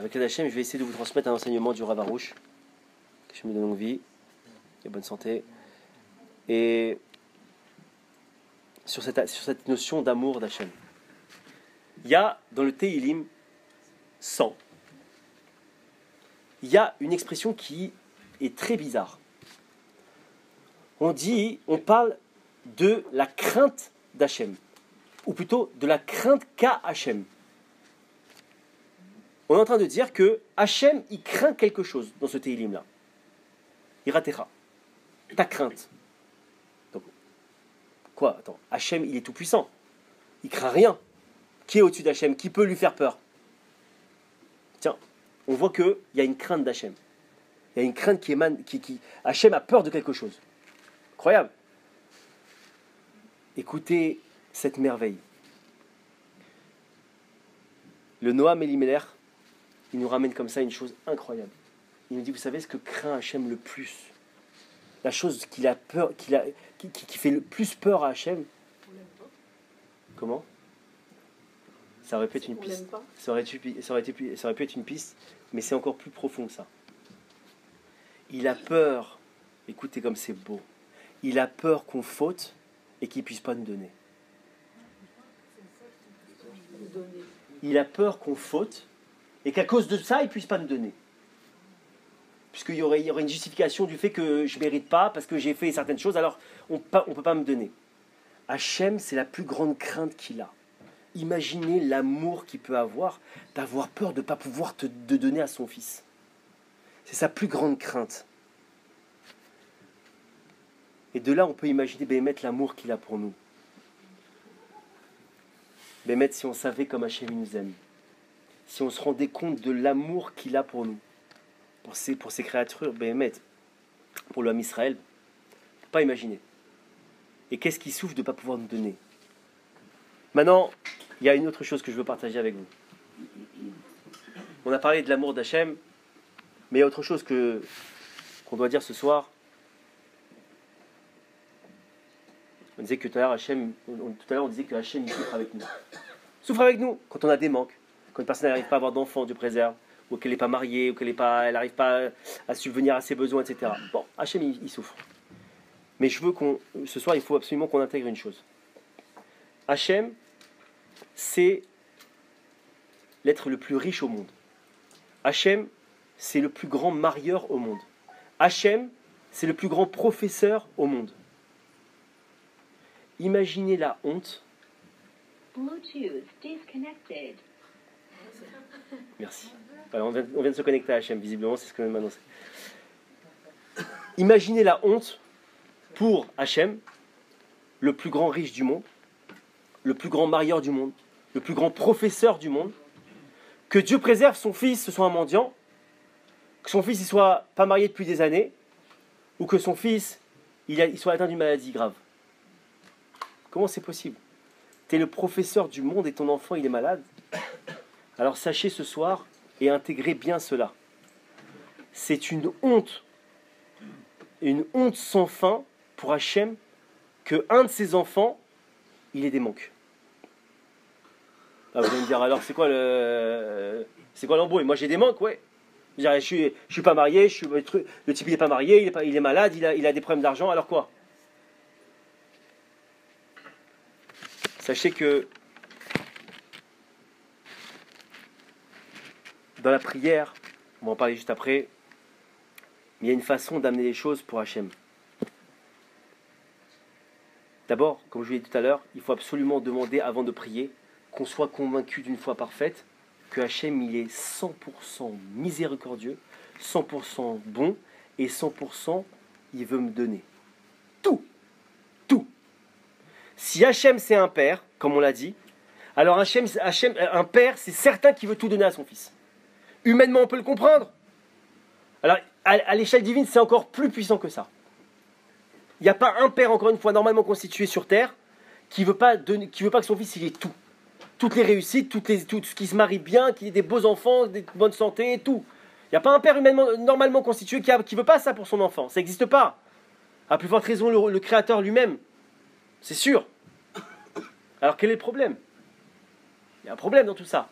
Avec l'aide d'Hachem, je vais essayer de vous transmettre un enseignement du Rav Arush. Que je me donne longue vie et bonne santé. Et sur cette notion d'amour d'Hachem. Il y a dans le Tehillim 100, il y a une expression qui est très bizarre. On parle de la crainte d'Hachem, ou plutôt de la crainte qu'a Hachem. On est en train de dire que Hachem, il craint quelque chose dans ce Tehillim-là. Iratecha, ta crainte. Donc, quoi? Attends, Hachem, il est tout puissant. Il craint rien. Qui est au-dessus d'Hachem? Qui peut lui faire peur? Tiens, on voit qu'il y a une crainte d'Hachem. Il y a une crainte qui émane, Hachem a peur de quelque chose. Incroyable. Écoutez cette merveille. Le Noam Elimelech, il nous ramène comme ça une chose incroyable. Il nous dit, vous savez ce que craint Hachem le plus? La chose qu'il a peur, qui fait le plus peur à Hachem. Comment? Ça aurait pu être une piste. Ça aurait pu être une piste, mais c'est encore plus profond que ça. Il a peur, écoutez comme c'est beau, il a peur qu'on faute et qu'il ne puisse pas nous donner. Il a peur qu'on faute et qu'à cause de ça, il ne puisse pas nous donner. Puisqu'il y aurait une justification du fait que je ne mérite pas, parce que j'ai fait certaines choses, alors on ne peut pas me donner. Hachem, c'est la plus grande crainte qu'il a. Imaginez l'amour qu'il peut avoir, d'avoir peur de ne pas pouvoir te donner à son fils. C'est sa plus grande crainte. Et de là, on peut imaginer Béhémet l'amour qu'il a pour nous. Béhémet, si on savait comme Hachem nous aime, si on se rendait compte de l'amour qu'il a pour nous, pour ses créatures, Béhémet, pour l'homme Israël, on ne peut pas imaginer. Et qu'est-ce qu'il souffre de ne pas pouvoir nous donner? Maintenant, il y a une autre chose que je veux partager avec vous. On a parlé de l'amour d'Hachem, mais il y a autre chose qu'on doit dire ce soir. On disait que tout à l'heure, on disait que Hachem il souffre avec nous. Il souffre avec nous quand on a des manques, quand une personne n'arrive pas à avoir d'enfant, Dieu préserve, ou qu'elle n'est pas mariée, ou qu'elle n'arrive pas à subvenir à ses besoins, etc. Bon, Hachem il souffre. Mais je veux ce soir, il faut absolument qu'on intègre une chose. Hachem, c'est l'être le plus riche au monde. Hachem, c'est le plus grand marieur au monde. Hachem, c'est le plus grand professeur au monde. Imaginez la honte. Bluetooth disconnected. Merci. Alors, on vient de se connecter à Hachem, visiblement, c'est ce que m'a annoncé. Imaginez la honte pour Hachem, le plus grand riche du monde, le plus grand marieur du monde, le plus grand professeur du monde, que Dieu préserve son fils, ce soit un mendiant, que son fils ne soit pas marié depuis des années, ou que son fils il soit atteint d'une maladie grave. Comment c'est possible? Tu es le professeur du monde et ton enfant il est malade. Alors sachez ce soir et intégrez bien cela. C'est une honte sans fin pour Hachem que un de ses enfants il ait des manques. Ah, vous allez me dire alors c'est quoi l'embrouille? Moi j'ai des manques, ouais. Je suis pas marié, le type il est pas marié, il est malade, il a des problèmes d'argent, alors quoi? Sachez que dans la prière, on va en parler juste après, mais il y a une façon d'amener les choses pour Hachem. D'abord, comme je vous l'ai dit tout à l'heure, il faut absolument demander avant de prier qu'on soit convaincu d'une foi parfaite que Hachem il est 100% miséricordieux, 100% bon et 100% il veut me donner. Tout. Si Hachem c'est un père, comme on l'a dit, alors Hachem, un père, c'est certain qu'il veut tout donner à son fils. Humainement, on peut le comprendre. Alors, à l'échelle divine, c'est encore plus puissant que ça. Il n'y a pas un père, encore une fois, normalement constitué sur terre, qui veut pas que son fils il ait tout. Toutes les réussites, tout ce qui se marie bien, qu'il ait des beaux enfants, des bonne santé, tout. Il n'y a pas un père humainement, normalement constitué qui ne veut pas ça pour son enfant. Ça n'existe pas. À plus forte raison, le Créateur lui-même. C'est sûr. Alors quel est le problème? Il y a un problème dans tout ça.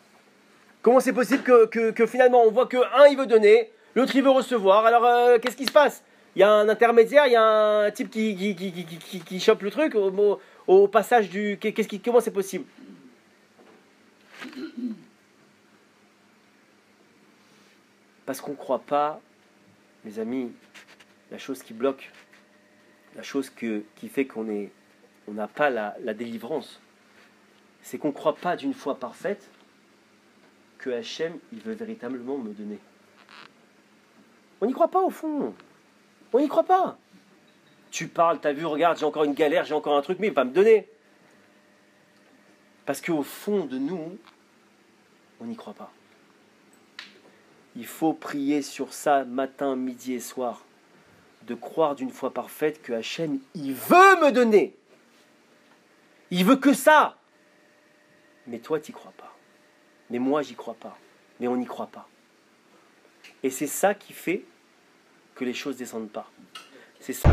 Comment c'est possible que finalement on voit qu'un il veut donner, l'autre il veut recevoir, alors qu'est-ce qui se passe? Il y a un intermédiaire, il y a un type qui chope le truc au passage du... Comment c'est possible? Parce qu'on ne croit pas, mes amis, la chose qui bloque, la chose qui fait qu'on n'a pas la délivrance, c'est qu'on ne croit pas d'une foi parfaite que Hachem, il veut véritablement me donner. On n'y croit pas au fond. On n'y croit pas. Tu parles, t'as vu, regarde, j'ai encore une galère, j'ai encore un truc, mais il va me donner. Parce qu'au fond de nous, on n'y croit pas. Il faut prier sur ça matin, midi et soir. De croire d'une foi parfaite que Hachem, il veut me donner. Il veut que ça. Mais toi, tu n'y crois pas. Mais moi, j'y crois pas. Mais on n'y croit pas. Et c'est ça qui fait que les choses ne descendent pas. C'est ça.